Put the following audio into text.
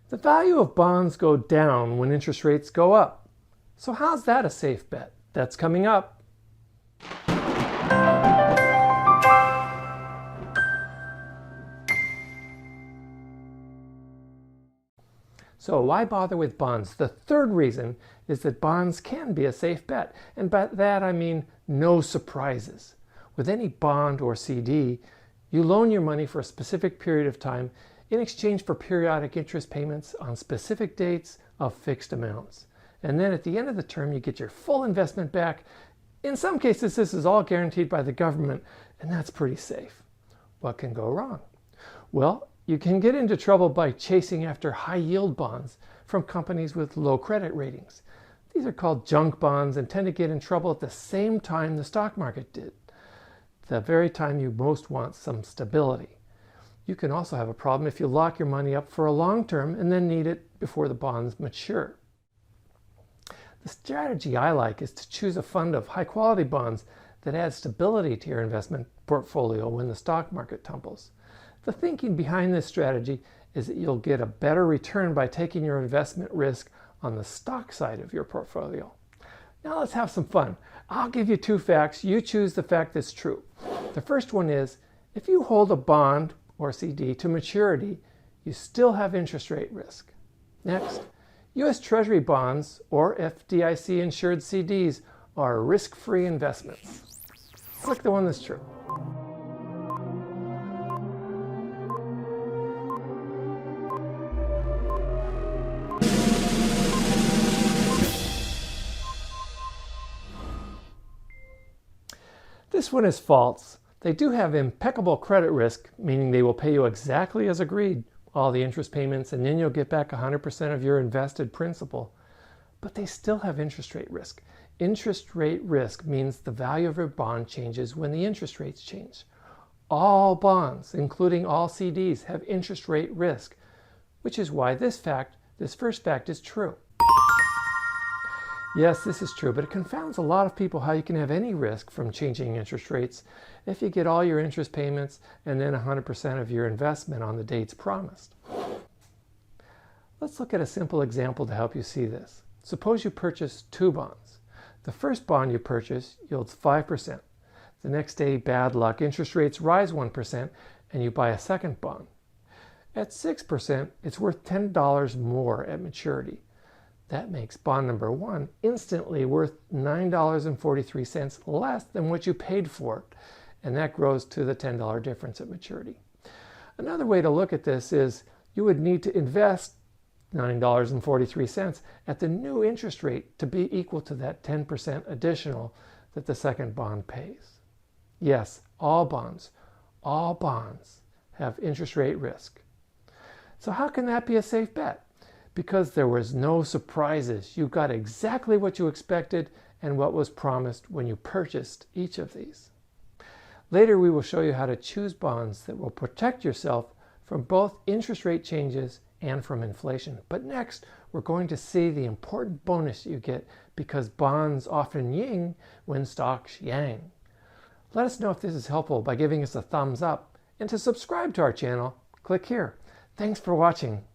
The value of bonds go down when interest rates go up. So how's that a safe bet? That's coming up. So why bother with bonds? The third reason is that bonds can be a safe bet. And by that I mean no surprises. With any bond or CD, you loan your money for a specific period of time in exchange for periodic interest payments on specific dates of fixed amounts. And then at the end of the term, you get your full investment back. In some cases, this is all guaranteed by the government, and that's pretty safe. What can go wrong? Well, you can get into trouble by chasing after high-yield bonds from companies with low credit ratings. These are called junk bonds and tend to get in trouble at the same time the stock market did, the very time you most want some stability. You can also have a problem if you lock your money up for a long term and then need it before the bonds mature. The strategy I like is to choose a fund of high-quality bonds that adds stability to your investment portfolio when the stock market tumbles. The thinking behind this strategy is that you'll get a better return by taking your investment risk on the stock side of your portfolio. Now let's have some fun. I'll give you two facts. You choose the fact that's true. The first one is, if you hold a bond or CD to maturity, you still have interest rate risk. Next, U.S. Treasury bonds or FDIC insured CDs are risk-free investments. Click the one that's true. This one is false. They do have impeccable credit risk, meaning they will pay you exactly as agreed, all the interest payments, and then you'll get back 100% of your invested principal. But they still have interest rate risk. Interest rate risk means the value of your bond changes when the interest rates change. All bonds, including all CDs, have interest rate risk, which is why this first fact is true. Yes, this is true, but it confounds a lot of people how you can have any risk from changing interest rates if you get all your interest payments and then 100% of your investment on the dates promised. Let's look at a simple example to help you see this. Suppose you purchase two bonds. The first bond you purchase yields 5%. The next day, bad luck, interest rates rise 1% and you buy a second bond. At 6%, it's worth $10 more at maturity. That makes bond number one instantly worth $9.43 less than what you paid for it, and that grows to the $10 difference at maturity. Another way to look at this is you would need to invest $9.43 at the new interest rate to be equal to that 10% additional that the second bond pays. Yes, all bonds have interest rate risk. So how can that be a safe bet? Because there was no surprises. You got exactly what you expected and what was promised when you purchased each of these. Later we will show you how to choose bonds that will protect yourself from both interest rate changes and from inflation. But next, we're going to see the important bonus you get because bonds often yin when stocks yang. Let us know if this is helpful by giving us a thumbs up, and to subscribe to our channel, click here. Thanks for watching.